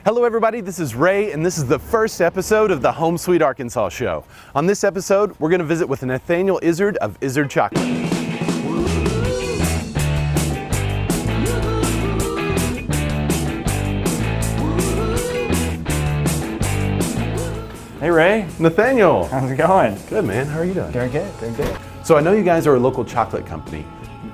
Hello everybody, this is Ray and this is the first episode of the Home Sweet Arkansas show. On this episode, we're going to visit with Nathaniel Izard of Izard Chocolate. Hey Ray. Nathaniel. How's it going? Good man, how are you doing? Doing good, doing good. So I know you guys are a local chocolate company.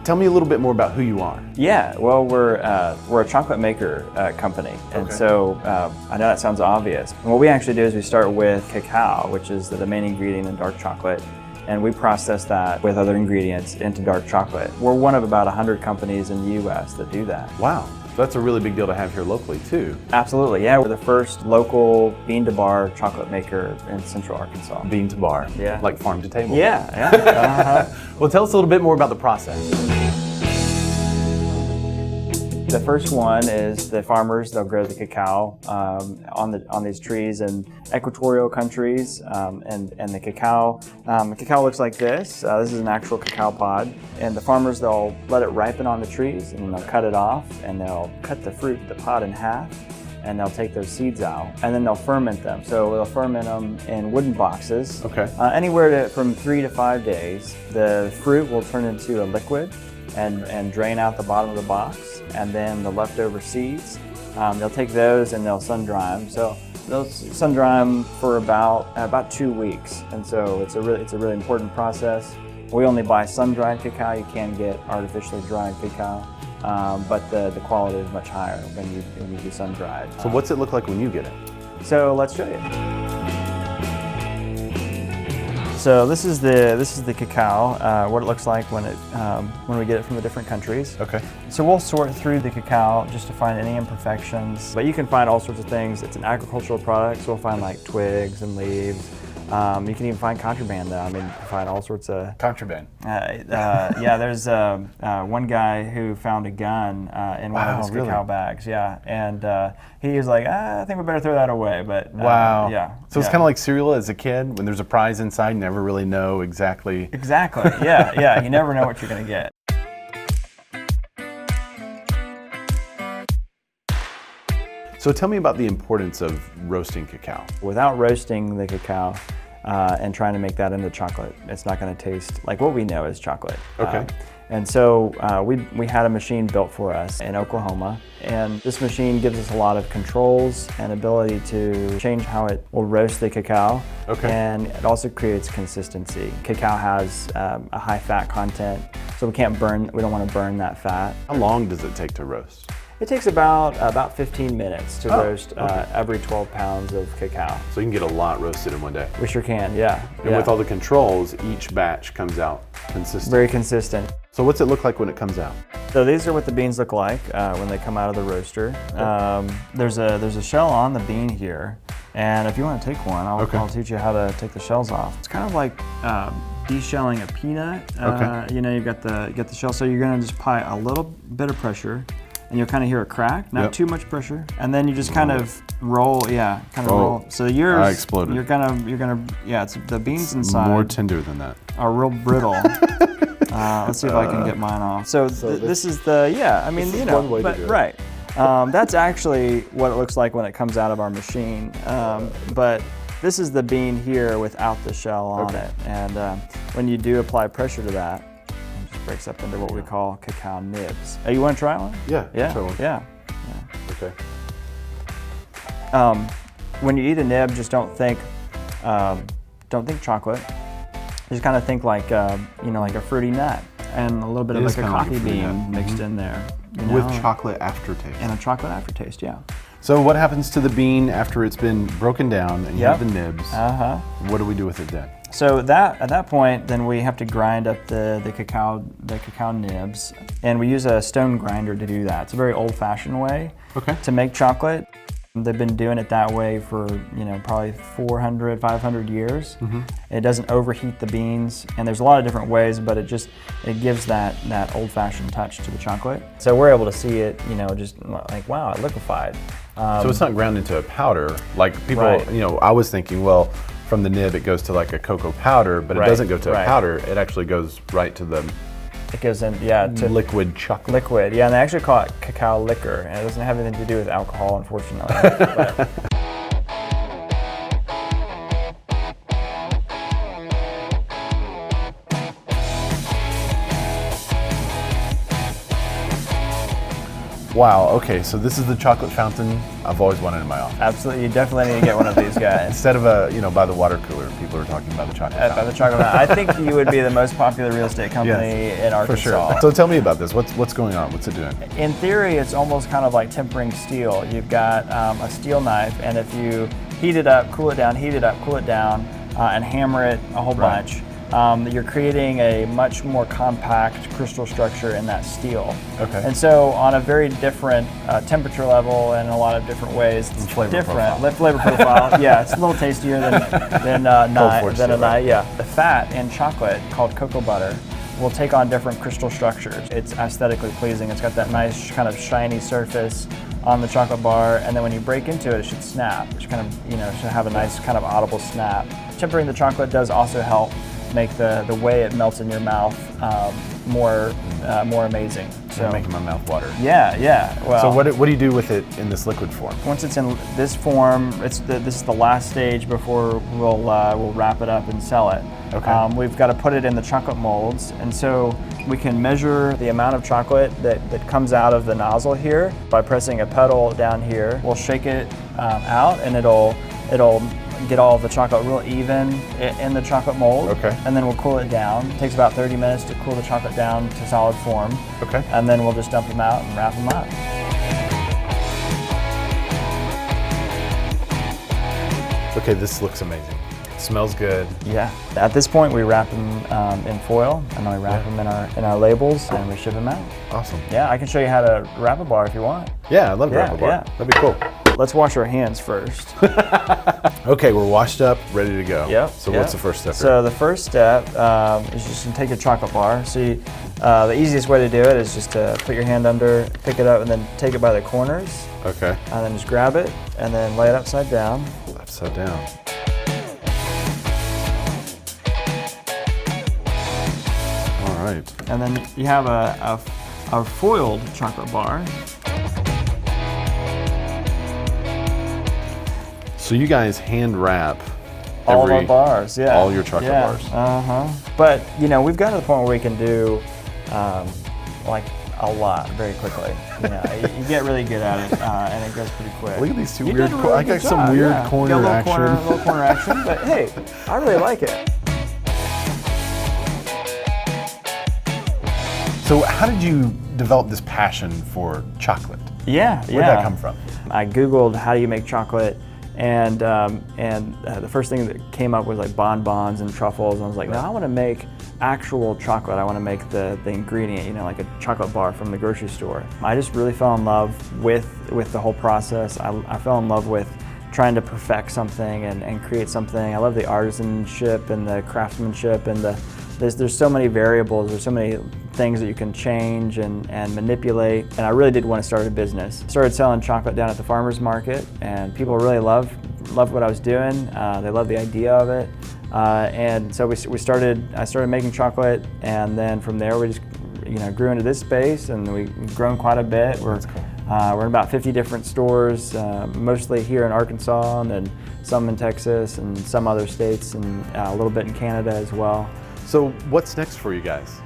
Tell me a little bit more about who you are. Yeah, well we're a chocolate maker company, and so I know that sounds obvious. And what we actually do is we start with cacao, which is the main ingredient in dark chocolate, and we process that with other ingredients into dark chocolate. We're one of about 100 companies in the U.S. that do that. Wow, that's a really big deal to have here locally too. Absolutely, yeah. We're the first local bean-to-bar chocolate maker in Central Arkansas. Bean to bar, yeah. Like farm to table. Yeah. Well, tell us a little bit more about the process. The first one is the farmers. They'll grow the cacao on these trees in equatorial countries, and the cacao looks like this. This is an actual cacao pod, and the farmers, they'll let it ripen on the trees, and they'll cut it off, and they'll cut the pod in half, and they'll take those seeds out, and then they'll ferment them. So they'll ferment them in wooden boxes. Okay. Anywhere from 3 to 5 days. The fruit will turn into a liquid and drain out the bottom of the box, and then the leftover seeds, they'll take those and they'll sun dry them. So they'll sun dry them for about 2 weeks, and so it's a really important process. We only buy sun-dried cacao. You can get artificially dried cacao, but the quality is much higher when you do sun-dried. So what's it look like when you get it? So let's show you. So this is the cacao, what it looks like when we get it from the different countries. Okay. So we'll sort through the cacao just to find any imperfections, but you can find all sorts of things. It's an agricultural product, so we'll find like twigs and leaves. You can even find contraband though. I mean, you can find all sorts of... Contraband. Yeah, there's one guy who found a gun in one of his cacao bags, yeah. And he was like, I think we better throw that away, but... Wow. Yeah. So it's kind of like cereal as a kid, when there's a prize inside, you never really know exactly... Exactly, yeah, you never know what you're gonna get. So tell me about the importance of roasting cacao. Without roasting the cacao and trying to make that into chocolate, it's not going to taste like what we know as chocolate. Okay. And so we had a machine built for us in Oklahoma, and this machine gives us a lot of controls and ability to change how it will roast the cacao. Okay. And it also creates consistency. Cacao has a high fat content, so we don't want to burn that fat. How long does it take to roast? It takes about 15 minutes to roast every 12 pounds of cacao. So you can get a lot roasted in one day. We sure can, yeah. And with all the controls, each batch comes out consistent. Very consistent. So what's it look like when it comes out? So these are what the beans look like when they come out of the roaster. There's a shell on the bean here, and if you want to take one, I'll teach you how to take the shells off. It's kind of like deshelling a peanut. You know, you've got the shell, so you're going to just apply a little bit of pressure, and you'll kind of hear a crack, not too much pressure, and then you just kind of roll, roll. So yours, I exploded. You're gonna, it's the beans inside. More tender than that. Are real brittle. Let's see if I can get mine off. So this is the, one way to do it. Right. That's actually what it looks like when it comes out of our machine. But this is the bean here without the shell on it, and when you do apply pressure to that, breaks up into what we call cacao nibs. You want to try one? Yeah. Try one. Yeah. Okay. When you eat a nib, just don't think chocolate. Just kind of think like like a fruity nut and a little bit of like a coffee bean mixed in there. With chocolate aftertaste. And a chocolate aftertaste, yeah. So what happens to the bean after it's been broken down and you have the nibs? What do we do with it then? So at that point, then we have to grind up the cacao nibs, and we use a stone grinder to do that. It's a very old-fashioned way to make chocolate. They've been doing it that way for probably 400, 500 years. It doesn't overheat the beans, and there's a lot of different ways, but it gives that old-fashioned touch to the chocolate. So we're able to see it, just like, wow, it liquefied. So it's not ground into a powder like people. I was thinking, well, from the nib it goes to like a cocoa powder, but it doesn't go to a powder. It actually goes right to the It goes in, yeah, to liquid chocolate. liquid. Yeah, and they actually call it cacao liquor, and it doesn't have anything to do with alcohol, unfortunately. But, Wow, okay, so this is the chocolate fountain I've always wanted in my office. absolutely, you definitely need to get one of these guys. Instead of by the water cooler, people are talking about the chocolate By fountain. the chocolate fountain. I think you would be the most popular real estate company in For Arkansas. sure. So tell me about this. What's going on? What's it doing? In theory, it's almost kind of like tempering steel. You've got a steel knife, and if you heat it up, cool it down, heat it up, cool it down, and hammer it a whole bunch, you're creating a much more compact crystal structure in that steel. Okay. And so on a very different temperature level and a lot of different ways, it's flavor different. profile. Flavor profile, yeah, it's a little tastier than a steel, knife. Yeah. The fat in chocolate, called cocoa butter, will take on different crystal structures. It's aesthetically pleasing. It's got that nice kind of shiny surface on the chocolate bar, and then when you break into it, it should snap. It should kind of, should have a nice kind of audible snap. Tempering the chocolate does also help make the way it melts in your mouth more amazing. So Making my mouth water. yeah. Well, So what do you do with it in this liquid form? once it's in this form, this is the last stage before we'll wrap it up and sell it. Okay. We've got to put it in the chocolate molds, and so we can measure the amount of chocolate that comes out of the nozzle here by pressing a pedal down here. We'll shake it out, and it'll get all of the chocolate real even in the chocolate mold. Okay. And then we'll cool it down. It takes about 30 minutes to cool the chocolate down to solid form. Okay. And then we'll just dump them out and wrap them up. Okay, this looks amazing. It smells good. Yeah. At this point, we wrap them in foil, and then we wrap them in our labels, and we ship them out. Awesome. Yeah, I can show you how to wrap a bar if you want. Yeah, I love Yeah, granola bar. yeah. That'd be cool. Let's wash our hands first. Okay, we're washed up, ready to go. Yep. So yep. what's the first step? So the first step is just to take a chocolate bar. So the easiest way to do it is just to put your hand under, pick it up, and then take it by the corners, Okay. and then just grab it, and then lay it upside down. Upside down. All right. And then you have a foiled chocolate bar. So you guys hand wrap All of our bars, yeah. all your chocolate bars. But we've gotten to the point where we can do like a lot very quickly. You get really good at it, and it goes pretty quick. Look at these two You weird. did a really I got good some job, weird yeah. corner Got a little action. little corner action, but hey, I really like it. So how did you develop this passion for chocolate? Yeah, Where'd that come from? I Googled how do you make chocolate, and the first thing that came up was like bonbons and truffles. And I was like, no, I want to make actual chocolate. I want to make the ingredient, like a chocolate bar from the grocery store. I just really fell in love with the whole process. I fell in love with trying to perfect something and create something. I love the artisanship and the craftsmanship, and there's so many variables, there's so many things that you can change and manipulate, and I really did want to start a business. Started selling chocolate down at the farmer's market, and people really loved what I was doing. They loved the idea of it, and so I started making chocolate, and then from there we just grew into this space, and we've grown quite a bit. We're in about 50 different stores, mostly here in Arkansas, and then some in Texas and some other states, and a little bit in Canada as well. So what's next for you guys?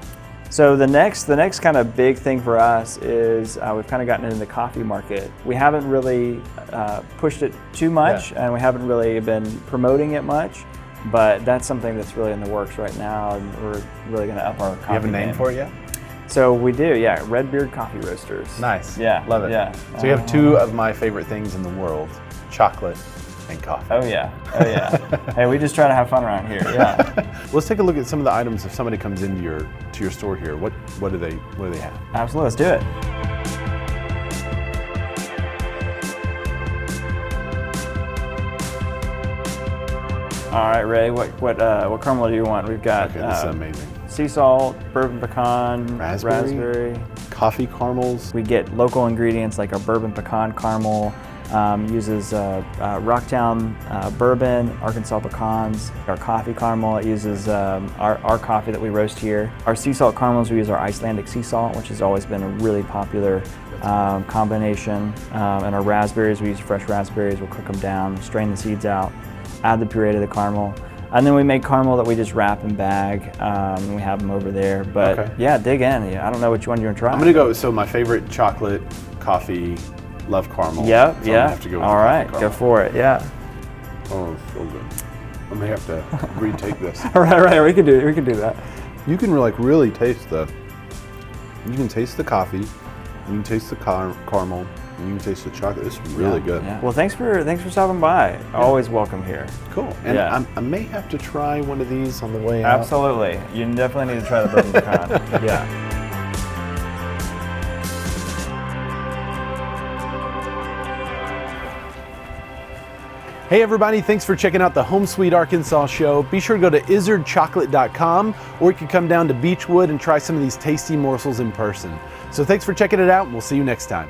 So the next kind of big thing for us is we've kind of gotten into the coffee market. We haven't really pushed it too much, and we haven't really been promoting it much, but that's something that's really in the works right now, and we're really going to up our coffee You have a name game. for it yet? So we do, yeah, Redbeard Coffee Roasters. Nice. Yeah. Love it. Yeah. So you have two of my favorite things in the world, chocolate and coffee. Oh yeah. Hey, we just try to have fun around here. Yeah. Let's take a look at some of the items. If somebody comes into your store here, what do they have? Absolutely. Let's do it. All right, Ray. What caramel do you want? We've got Okay, this is amazing. sea salt, bourbon pecan, Raspberry. raspberry. Coffee caramels. We get local ingredients like our bourbon pecan caramel, Uses Rocktown bourbon, Arkansas pecans. Our coffee caramel, it uses our coffee that we roast here. Our sea salt caramels, we use our Icelandic sea salt, which has always been a really popular combination. And our raspberries, we use fresh raspberries. We'll cook them down, strain the seeds out, add the puree to the caramel. And then we make caramel that we just wrap and bag, and we have them over there. But Okay. yeah, dig in. Yeah, I don't know which one you're gonna try. I'm gonna go. So my favorite chocolate coffee, love caramel. Yep, so yeah. Have to go with all the right, coffee go caramel. for it. Yeah. Oh, so good. I may have to retake this. All right. We can do that. You can really taste the. You can taste the coffee. You can taste the caramel. And you can taste the chocolate. It's really good. Yeah. Well, thanks for stopping by. Always welcome here. Cool. And Yeah. I may have to try one of these on the way out. Absolutely. You definitely need to try the bourbon pecan. Yeah. Hey everybody, thanks for checking out the Home Sweet Arkansas show. Be sure to go to izardchocolate.com, or you can come down to Beechwood and try some of these tasty morsels in person. So thanks for checking it out, and we'll see you next time.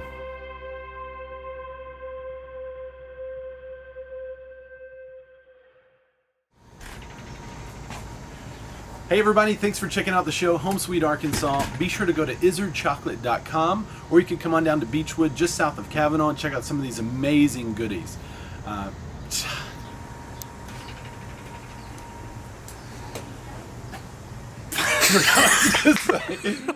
Hey everybody, thanks for checking out the show Home Sweet Arkansas. Be sure to go to izardchocolate.com, or you can come on down to Beechwood just south of Cavanaugh and check out some of these amazing goodies. Forgot what I was gonna say.